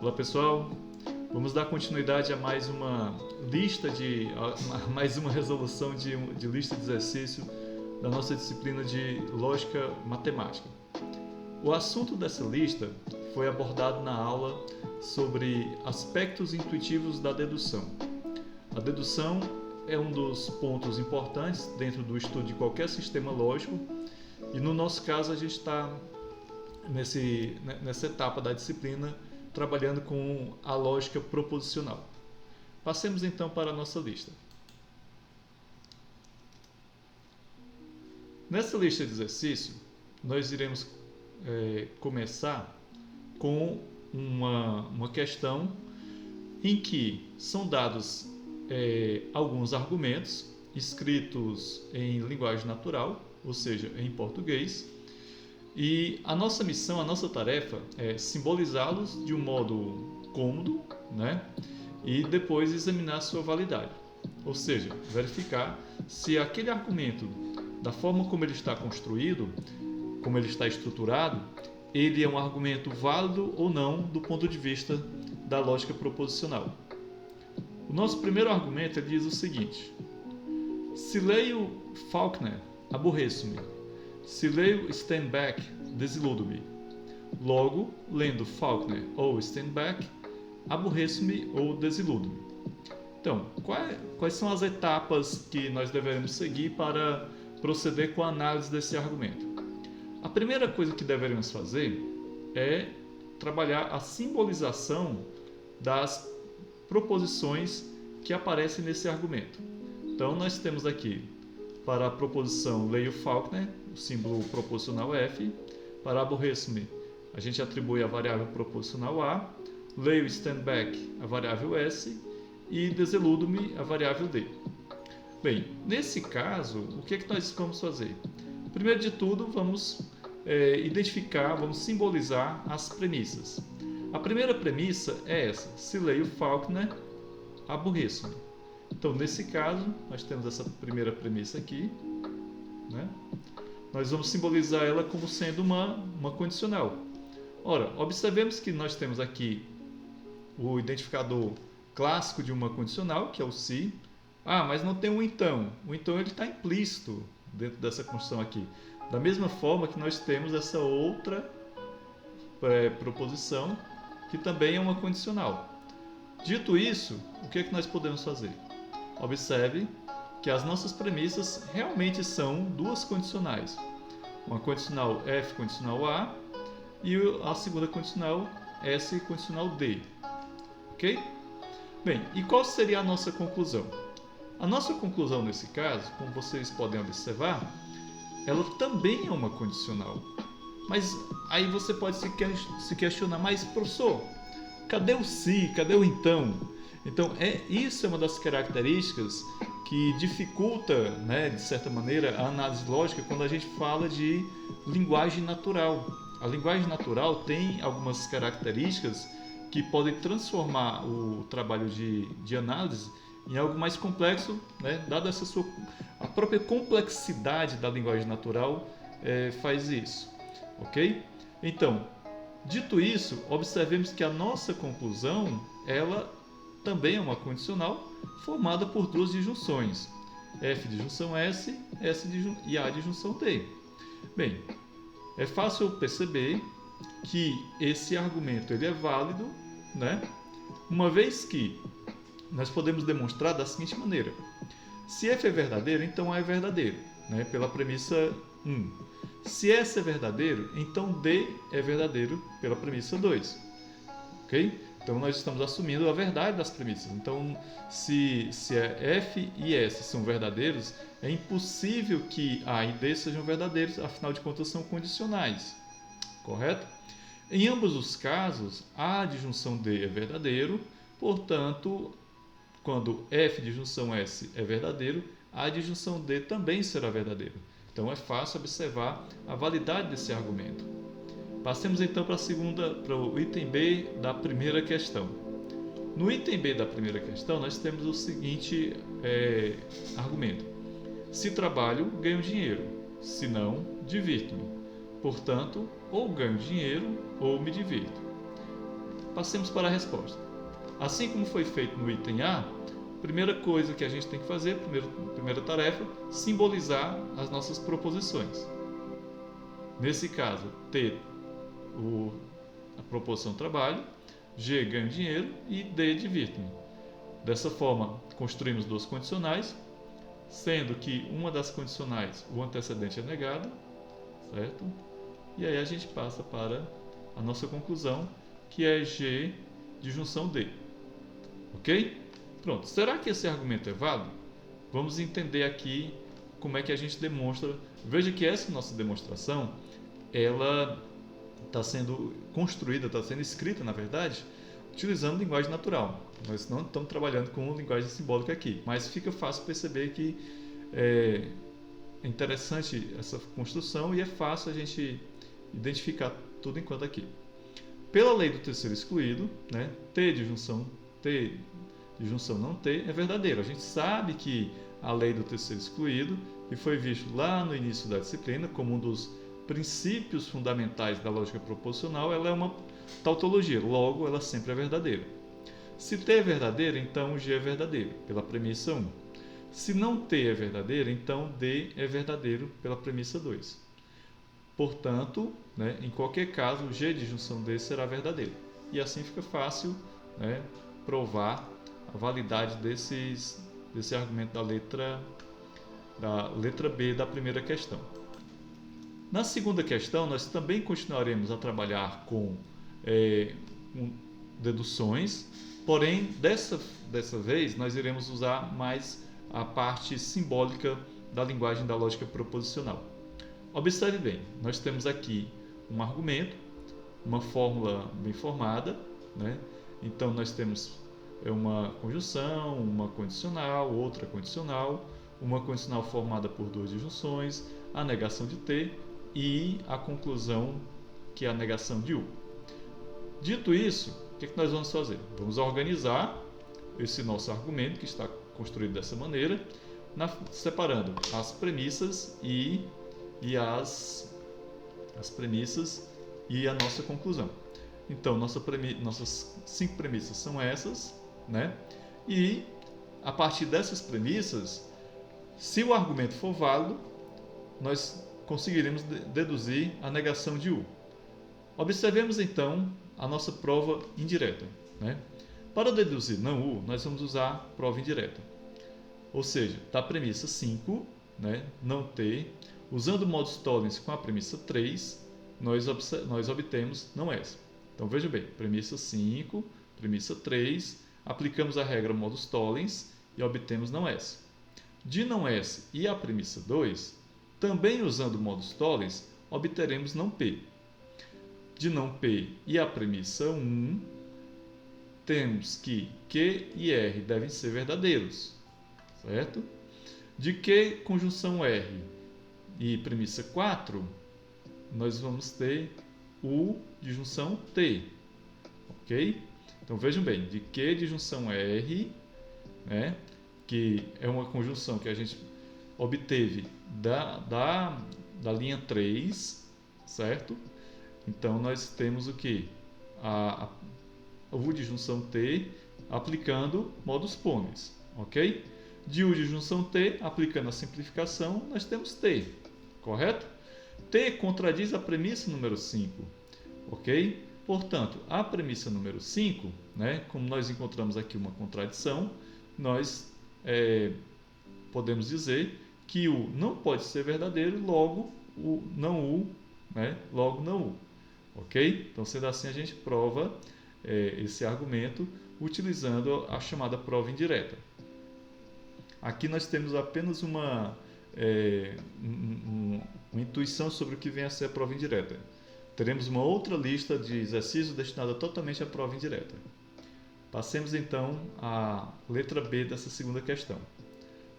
Olá pessoal, vamos dar continuidade a mais uma resolução de lista de exercício da nossa disciplina de Lógica Matemática. O assunto dessa lista foi abordado na aula sobre aspectos intuitivos da dedução. A dedução é um dos pontos importantes dentro do estudo de qualquer sistema lógico e no nosso caso a gente está nessa etapa da disciplina trabalhando com a lógica proposicional. Passemos então para a nossa lista. Nessa lista de exercício, nós iremos começar com uma questão em que são dados alguns argumentos escritos em linguagem natural, ou seja, em português, e a nossa missão, a nossa tarefa é simbolizá-los de um modo cômodo, né? E depois examinar sua validade, ou seja, verificar se aquele argumento, da forma como ele está construído, como ele está estruturado, ele é um argumento válido ou não do ponto de vista da lógica proposicional. O nosso primeiro argumento diz o seguinte: se leio Faulkner, aborreço-me. Se leio Steinbeck, desiludo-me. Logo, lendo Faulkner ou Steinbeck, aborreço-me ou desiludo-me. Então, quais são as etapas que nós devemos seguir para proceder com a análise desse argumento? A primeira coisa que deveremos fazer é trabalhar a simbolização das proposições que aparecem nesse argumento. Então, nós temos aqui, para a proposição leio Faulkner, o símbolo proposicional F. Para aborreço-me, a gente atribui a variável proposicional A. Leio Steinbeck, a variável S. E desiludo-me, a variável D. Bem, nesse caso, o que é que nós vamos fazer? Primeiro de tudo, vamos identificar, vamos simbolizar as premissas. A primeira premissa é essa: se leio Faulkner, aborreço-me. Então, nesse caso, nós temos essa primeira premissa aqui, né? Nós vamos simbolizar ela como sendo uma condicional. Ora, observemos que nós temos aqui o identificador clássico de uma condicional, que é o se. Ah, mas não tem um então. O então ele está implícito dentro dessa construção aqui. Da mesma forma que nós temos essa outra proposição, que também é uma condicional. Dito isso, o que é que nós podemos fazer? Observe que as nossas premissas realmente são duas condicionais. Uma condicional F condicional A e a segunda condicional S condicional D. Ok? Bem, e qual seria a nossa conclusão? A nossa conclusão nesse caso, como vocês podem observar, ela também é uma condicional. Mas aí você pode se questionar, mas professor, cadê o se? Cadê o então? Então, isso é uma das características que dificulta, né, de certa maneira, a análise lógica quando a gente fala de linguagem natural. A linguagem natural tem algumas características que podem transformar o trabalho de análise em algo mais complexo, né, dada a própria complexidade da linguagem natural faz isso. Ok? Então, dito isso, observemos que a nossa conclusão, ela também é uma condicional formada por duas disjunções, F de junção S, e A de junção D. Bem, é fácil perceber que esse argumento ele é válido, né? Uma vez que nós podemos demonstrar da seguinte maneira: se F é verdadeiro, então A é verdadeiro, né? Pela premissa 1. Se S é verdadeiro, então D é verdadeiro pela premissa 2. Ok? Então, nós estamos assumindo a verdade das premissas. Então, se F e S são verdadeiros, é impossível que A e D sejam verdadeiros, afinal de contas, são condicionais. Correto? Em ambos os casos, A de junção D é verdadeiro, portanto, quando F de junção S é verdadeiro, A de junção D também será verdadeiro. Então, é fácil observar a validade desse argumento. Passemos então para o item B da primeira questão. No item B da primeira questão, nós temos o seguinte argumento: se trabalho, ganho dinheiro, se não, divirto-me. Portanto, ou ganho dinheiro ou me divirto. passemos para a resposta. Assim como foi feito no item A, primeira coisa que a gente tem que fazer, primeira tarefa, simbolizar as nossas proposições. Nesse caso, T, a proposição trabalho, G, ganho dinheiro e D, divirto-me. Dessa forma, construímos duas condicionais, sendo que uma das condicionais, o antecedente é negado, certo? E aí a gente passa para a nossa conclusão, que é G de junção D. Ok? Pronto. Será que esse argumento é válido? Vamos entender aqui como é que a gente demonstra. Veja que essa nossa demonstração, ela está sendo construída, está sendo escrita, na verdade, utilizando linguagem natural. Nós não estamos trabalhando com linguagem simbólica aqui, mas fica fácil perceber que é interessante essa construção e é fácil a gente identificar tudo enquanto aqui. Pela lei do terceiro excluído, né, T de junção não T é verdadeiro. A gente sabe que a lei do terceiro excluído, que foi visto lá no início da disciplina como um dos princípios fundamentais da lógica proposicional, ela é uma tautologia, logo ela sempre é verdadeira. Se T é verdadeiro, então G é verdadeiro, pela premissa 1. Se não T é verdadeiro, então D é verdadeiro, pela premissa 2. Portanto, né, em qualquer caso, G de junção D será verdadeiro. E assim fica fácil, né, provar a validade desse argumento da letra B da primeira questão. Na segunda questão, nós também continuaremos a trabalhar com deduções, porém, dessa vez, nós iremos usar mais a parte simbólica da linguagem da lógica proposicional. Observe bem, nós temos aqui um argumento, uma fórmula bem formada, né? Então nós temos uma conjunção, uma condicional, outra condicional, uma condicional formada por duas disjunções, a negação de T e a conclusão, que é a negação de U. Dito isso, o que nós vamos fazer? Vamos organizar esse nosso argumento, que está construído dessa maneira, separando as premissas e as premissas e a nossa conclusão. Então, nossas 5 premissas são essas, né? E a partir dessas premissas, se o argumento for válido, nós conseguiremos deduzir a negação de U. Observemos então a nossa prova indireta, né? Para deduzir não U, nós vamos usar prova indireta. Ou seja, da premissa 5, né, não T, usando o modus tollens com a premissa 3, nós obtemos não S. Então veja bem, premissa 5, premissa 3, aplicamos a regra modus tollens e obtemos não S. De não S e a premissa 2, também usando o modus tollens, obteremos não P. De não P e a premissa 1, temos que Q e R devem ser verdadeiros, certo? De Q conjunção R e premissa 4, nós vamos ter U de junção T, ok? Então vejam bem, de Q de junção R, né, que é uma conjunção que a gente obteve da linha 3, certo? Então nós temos o que? A U de junção T aplicando modus ponens, ok? De U de junção T, aplicando a simplificação, nós temos T, correto? T contradiz a premissa número 5, ok? Portanto, a premissa número 5, né, como nós encontramos aqui uma contradição, nós podemos dizer que U não pode ser verdadeiro, logo U não U, né, logo não U, ok? Então, sendo assim, a gente prova esse argumento utilizando a chamada prova indireta. Aqui nós temos apenas uma intuição sobre o que vem a ser a prova indireta. Teremos uma outra lista de exercícios destinada totalmente à prova indireta. Passemos então à letra B dessa segunda questão.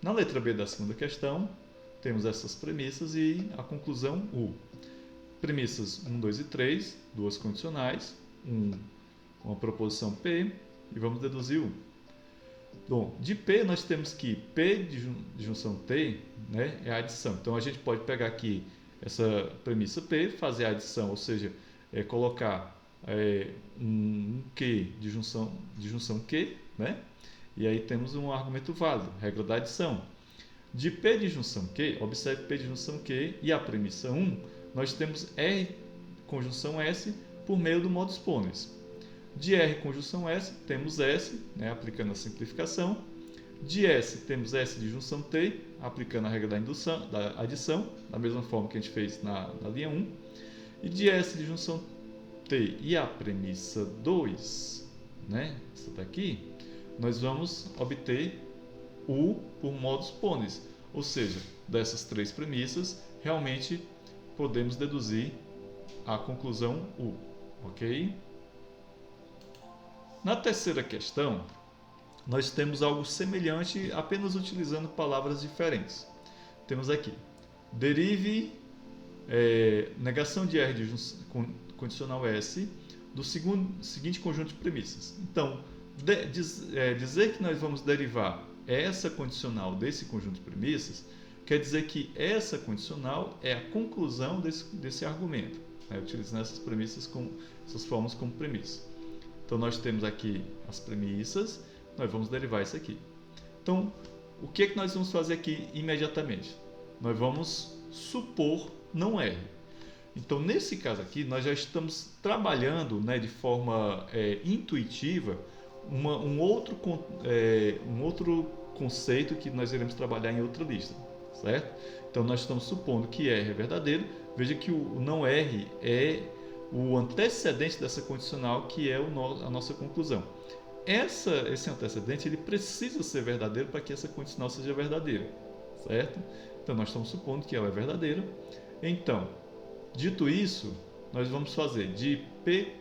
Na letra B da segunda questão, temos essas premissas e a conclusão U. Premissas 1, 2 e 3, duas condicionais, uma proposição P, e vamos deduzir U. Bom, de P nós temos que P de junção T, né, é a adição. Então a gente pode pegar aqui essa premissa P, fazer a adição, ou seja, colocar um Q de junção Q, né? E aí temos um argumento válido, regra da adição. De P de junção Q, observe P de junção Q e a premissa 1, nós temos R conjunção S por meio do modus ponens. De R conjunção S, temos S, né, aplicando a simplificação. De S, temos S de junção T, aplicando a regra da adição, da mesma forma que a gente fez na linha 1. E de S de junção T e a premissa 2, né, essa daqui, nós vamos obter U por modus ponens. Ou seja, dessas três premissas, realmente podemos deduzir a conclusão U. Ok? Na terceira questão, nós temos algo semelhante, apenas utilizando palavras diferentes. Temos aqui, derive negação de R de condicional S do seguinte conjunto de premissas. Então, dizer que nós vamos derivar essa condicional desse conjunto de premissas, quer dizer que essa condicional é a conclusão desse argumento, né, utilizando essas formas como premissa. Então, nós temos aqui as premissas, nós vamos derivar isso aqui. Então, o que é que nós vamos fazer aqui imediatamente? Nós vamos supor não R. Então, nesse caso aqui, nós já estamos trabalhando, né, de forma intuitiva um outro conceito que nós iremos trabalhar em outra lista, certo? Então, nós estamos supondo que R é verdadeiro. Veja que o não R é o antecedente dessa condicional, que é a nossa conclusão. Esse antecedente ele precisa ser verdadeiro para que essa condicional seja verdadeira, certo? Então, nós estamos supondo que ela é verdadeira. Então, dito isso, nós vamos fazer de P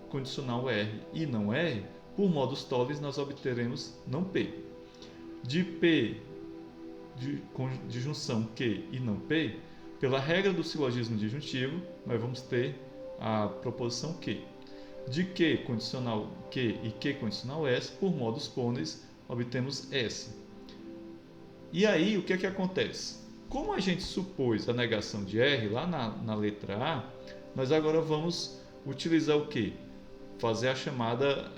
condicional R e não R, por modus tollens nós obteremos não P. De P de junção Q e não P, pela regra do silogismo disjuntivo, nós vamos ter a proposição Q. De Q condicional Q e Q condicional S, por modus ponens, obtemos S. E aí, o que é que acontece? Como a gente supôs a negação de R lá na letra A, nós agora vamos utilizar o quê? Fazer a chamada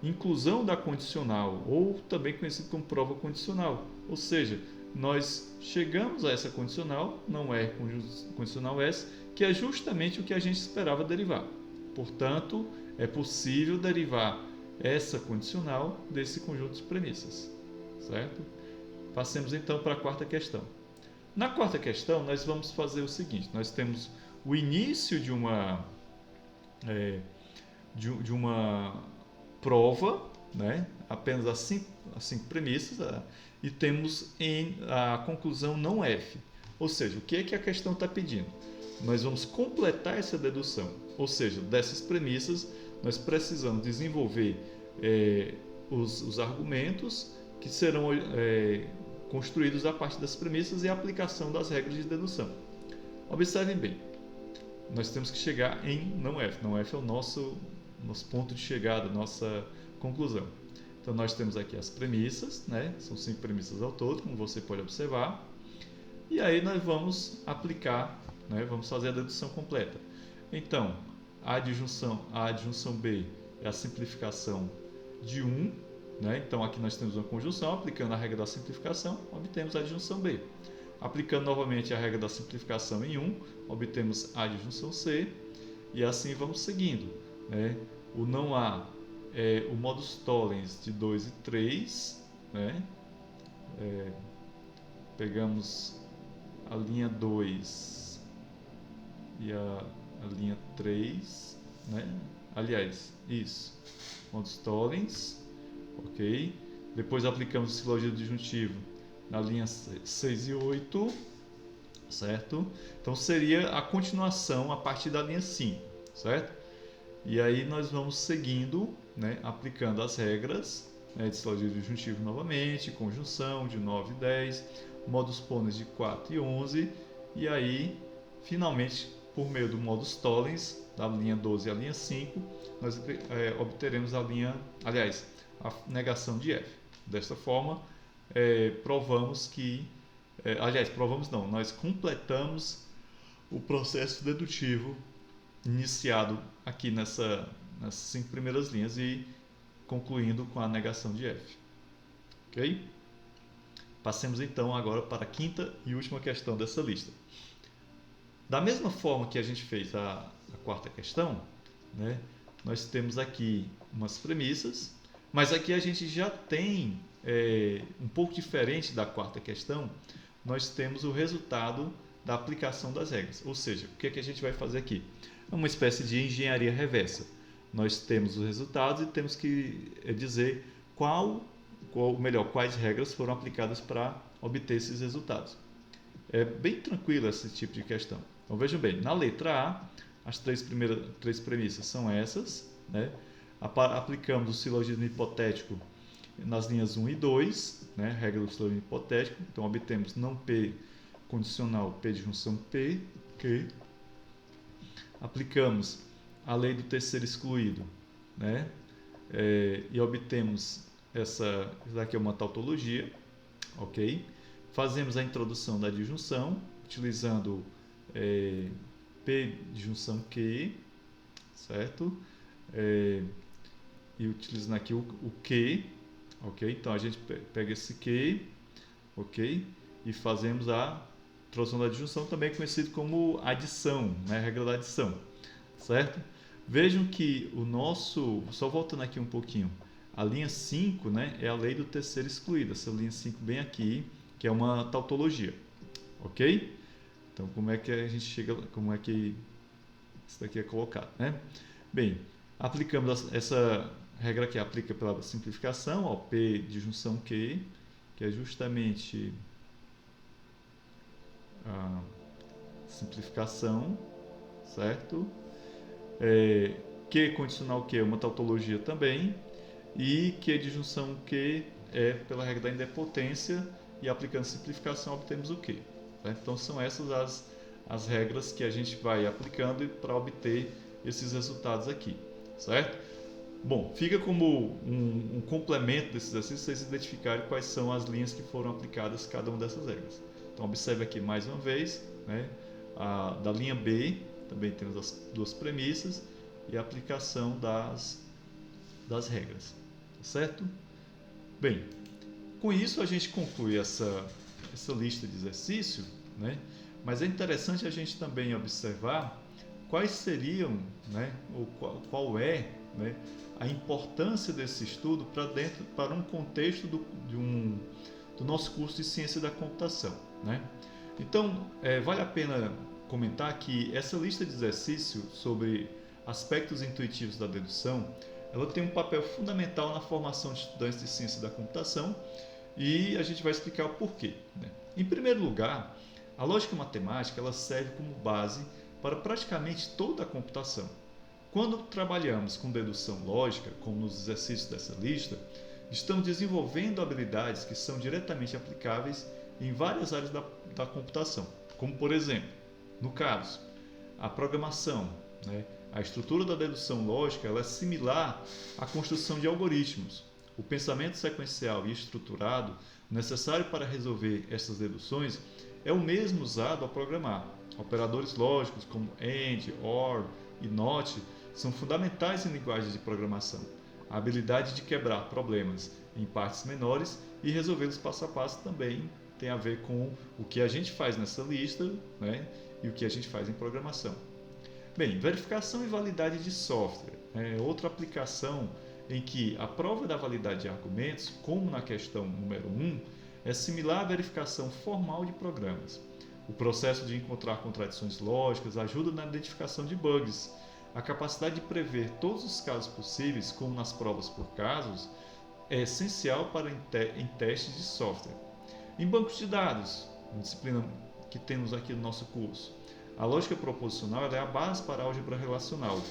inclusão da condicional, ou também conhecido como prova condicional. Ou seja, nós chegamos a essa condicional, não R condicional S, que é justamente o que a gente esperava derivar. Portanto, é possível derivar essa condicional desse conjunto de premissas, certo? Passemos então para a quarta questão. Na quarta questão, nós vamos fazer o seguinte: nós temos o início de uma prova, né? Apenas as cinco premissas, e temos a conclusão não F. Ou seja, o que é que a questão está pedindo? Nós vamos completar essa dedução, ou seja, dessas premissas nós precisamos desenvolver os argumentos que serão construídos a partir das premissas e a aplicação das regras de dedução. Observem bem, nós temos que chegar em não F. Não F é o nosso ponto de chegada, nossa conclusão. Então, nós temos aqui as premissas, né? São 5 premissas ao todo, como você pode observar. E aí nós vamos aplicar, né? Vamos fazer a dedução completa. Então, a adjunção B é a simplificação de 1. Né? Então, aqui nós temos uma conjunção, aplicando a regra da simplificação, obtemos a adjunção B. Aplicando novamente a regra da simplificação em 1, obtemos a adjunção C, e assim vamos seguindo. Né? O não A é o modus tollens de 2 e 3, né? Pegamos a linha 2 e a linha 3, né? Aliás, isso, modus tollens, ok? Depois aplicamos o silogismo disjuntivo na linha 6 e 8, certo? Então seria a continuação a partir da linha 5, certo? E aí nós vamos seguindo, né, aplicando as regras, né, de silogismo disjuntivo novamente, conjunção de 9 e 10, modus ponens de 4 e 11, e aí, finalmente, por meio do modus tollens, da linha 12 à linha 5, nós obteremos a negação de F. Desta forma, provamos que... provamos não, nós completamos o processo dedutivo iniciado aqui nessas 5 primeiras linhas e concluindo com a negação de f. Ok? Passemos então agora para a quinta e última questão dessa lista. Da mesma forma que a gente fez a quarta questão, né, nós temos aqui umas premissas, mas aqui a gente já tem, um pouco diferente da quarta questão, nós temos o resultado da aplicação das regras. Ou seja, o que é que a gente vai fazer aqui? É uma espécie de engenharia reversa. Nós temos os resultados e temos que dizer quais regras foram aplicadas para obter esses resultados. É bem tranquilo esse tipo de questão. Então vejam bem, na letra A, as três premissas são essas, né? Aplicamos o silogismo hipotético nas linhas 1 e 2, né? Regra do silogismo hipotético. Então obtemos não P condicional P de junção P, que aplicamos a lei do terceiro excluído, né? E obtemos essa daqui é uma tautologia, ok? Fazemos a introdução da disjunção, utilizando P de junção Q, certo? E utilizando aqui o Q, ok? Então a gente pega esse Q, ok? E fazemos a introdução da disjunção, também conhecido como adição, né? Regra da adição, certo? Vejam que o nosso, só voltando aqui um pouquinho, a linha 5, né, é a lei do terceiro excluído, essa linha 5 bem aqui, que é uma tautologia, ok? Então, como é que a gente chega, como é que isso daqui é colocado, né? Bem, aplicamos essa regra aqui, aplica pela simplificação, ó, P de junção Q, que é justamente a simplificação, certo? Q condicional Q é uma tautologia também, e Q de junção Q é pela regra da idempotência, e aplicando simplificação obtemos o Q. Tá? Então são essas as regras que a gente vai aplicando para obter esses resultados aqui, certo? Bom, fica como um complemento desse exercício vocês identificarem quais são as linhas que foram aplicadas cada uma dessas regras. Então observe aqui mais uma vez, né, da linha B, também temos as duas premissas e a aplicação das regras, certo? Bem, com isso a gente conclui essa lista de exercício, né? Mas é interessante a gente também observar quais seriam, né, ou qual é, né, a importância desse estudo para um contexto do nosso curso de Ciência da Computação, né? Então, vale a pena comentar que essa lista de exercício sobre aspectos intuitivos da dedução, ela tem um papel fundamental na formação de estudantes de ciência da computação e a gente vai explicar o porquê, né? Em primeiro lugar, a lógica matemática ela serve como base para praticamente toda a computação. Quando trabalhamos com dedução lógica, como nos exercícios dessa lista, estamos desenvolvendo habilidades que são diretamente aplicáveis em várias áreas da computação, como por exemplo, no caso, a programação, né? A estrutura da dedução lógica ela é similar à construção de algoritmos. O pensamento sequencial e estruturado necessário para resolver essas deduções é o mesmo usado ao programar. Operadores lógicos como AND, OR e NOT são fundamentais em linguagens de programação. A habilidade de quebrar problemas em partes menores e resolvê-los passo a passo também tem a ver com o que a gente faz nessa lista, né, e o que a gente faz em programação. Bem, verificação e validade de software é outra aplicação em que a prova da validade de argumentos, como na questão número 1, é similar à verificação formal de programas. O processo de encontrar contradições lógicas ajuda na identificação de bugs. A capacidade de prever todos os casos possíveis, como nas provas por casos, é essencial para em testes de software. Em bancos de dados, uma disciplina que temos aqui no nosso curso, a lógica proposicional é a base para a álgebra relacional.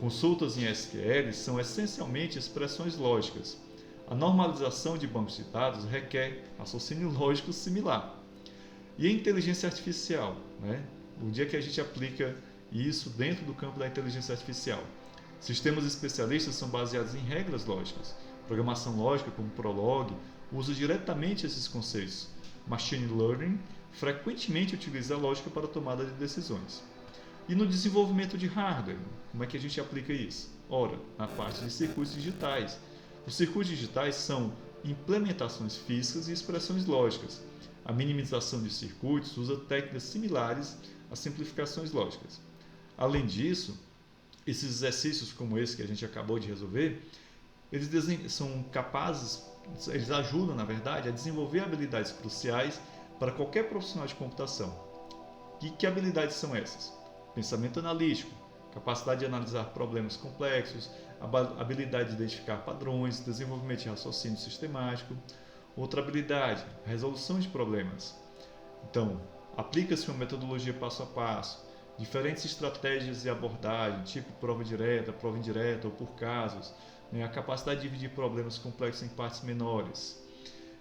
Consultas em SQL são essencialmente expressões lógicas. A normalização de bancos de dados requer raciocínio lógico similar. E a inteligência artificial, né? O dia que a gente aplica isso dentro do campo da inteligência artificial. Sistemas especialistas são baseados em regras lógicas. Programação lógica, como Prolog, usa diretamente esses conceitos. Machine Learning frequentemente utiliza a lógica para a tomada de decisões. E no desenvolvimento de hardware, como é que a gente aplica isso? Ora, na parte de circuitos digitais. Os circuitos digitais são implementações físicas e expressões lógicas. A minimização de circuitos usa técnicas similares às simplificações lógicas. Além disso, esses exercícios como esse que a gente acabou de resolver, eles são capazes, eles ajudam, na verdade, a desenvolver habilidades cruciais para qualquer profissional de computação. E que habilidades são essas? Pensamento analítico, capacidade de analisar problemas complexos, habilidade de identificar padrões, desenvolvimento de raciocínio sistemático. Outra habilidade, a resolução de problemas. Então, aplica-se uma metodologia passo a passo, diferentes estratégias de abordagem, tipo prova direta, prova indireta ou por casos, a capacidade de dividir problemas complexos em partes menores.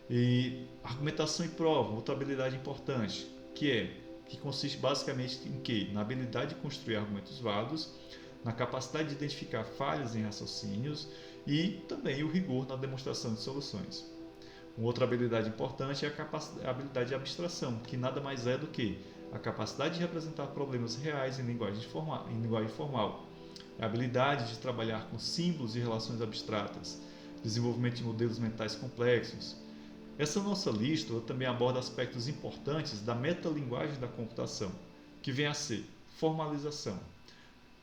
E argumentação e prova, outra habilidade importante, que consiste basicamente em quê? Na habilidade de construir argumentos válidos, na capacidade de identificar falhas em raciocínios e também o rigor na demonstração de soluções. Uma outra habilidade importante é a habilidade de abstração, que nada mais é do que a capacidade de representar problemas reais em linguagem formal, a habilidade de trabalhar com símbolos e relações abstratas, desenvolvimento de modelos mentais complexos. Essa nossa lista também aborda aspectos importantes da metalinguagem da computação, que vem a ser formalização,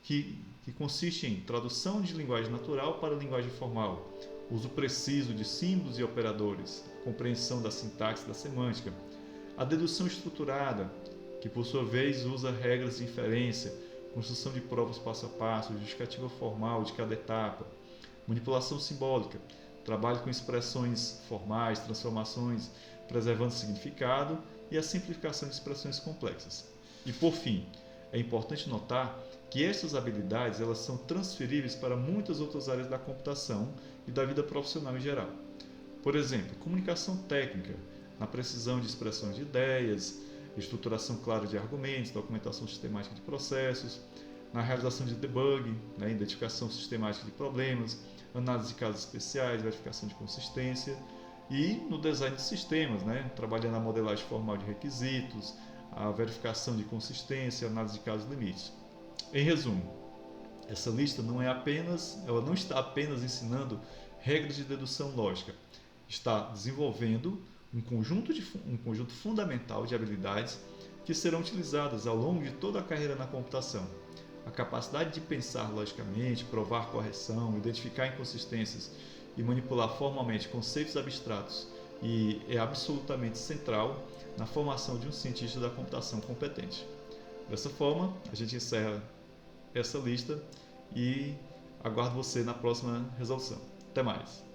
que consiste em tradução de linguagem natural para linguagem formal, uso preciso de símbolos e operadores, compreensão da sintaxe e da semântica, a dedução estruturada, que por sua vez usa regras de inferência, construção de provas passo a passo, justificativa formal de cada etapa, manipulação simbólica, trabalho com expressões formais, transformações, preservando significado e a simplificação de expressões complexas. E por fim, é importante notar que essas habilidades elas são transferíveis para muitas outras áreas da computação e da vida profissional em geral. Por exemplo, comunicação técnica, na precisão de expressão de ideias, estruturação clara de argumentos, documentação sistemática de processos, na realização de debug, identificação sistemática de problemas, análise de casos especiais, verificação de consistência e no design de sistemas, trabalhando a modelagem formal de requisitos, a verificação de consistência, análise de casos limites. Em resumo, essa lista ela não está apenas ensinando regras de dedução lógica, está desenvolvendo um conjunto fundamental de habilidades que serão utilizadas ao longo de toda a carreira na computação. A capacidade de pensar logicamente, provar correção, identificar inconsistências e manipular formalmente conceitos abstratos é absolutamente central na formação de um cientista da computação competente. Dessa forma, a gente encerra essa lista e aguardo você na próxima resolução. Até mais!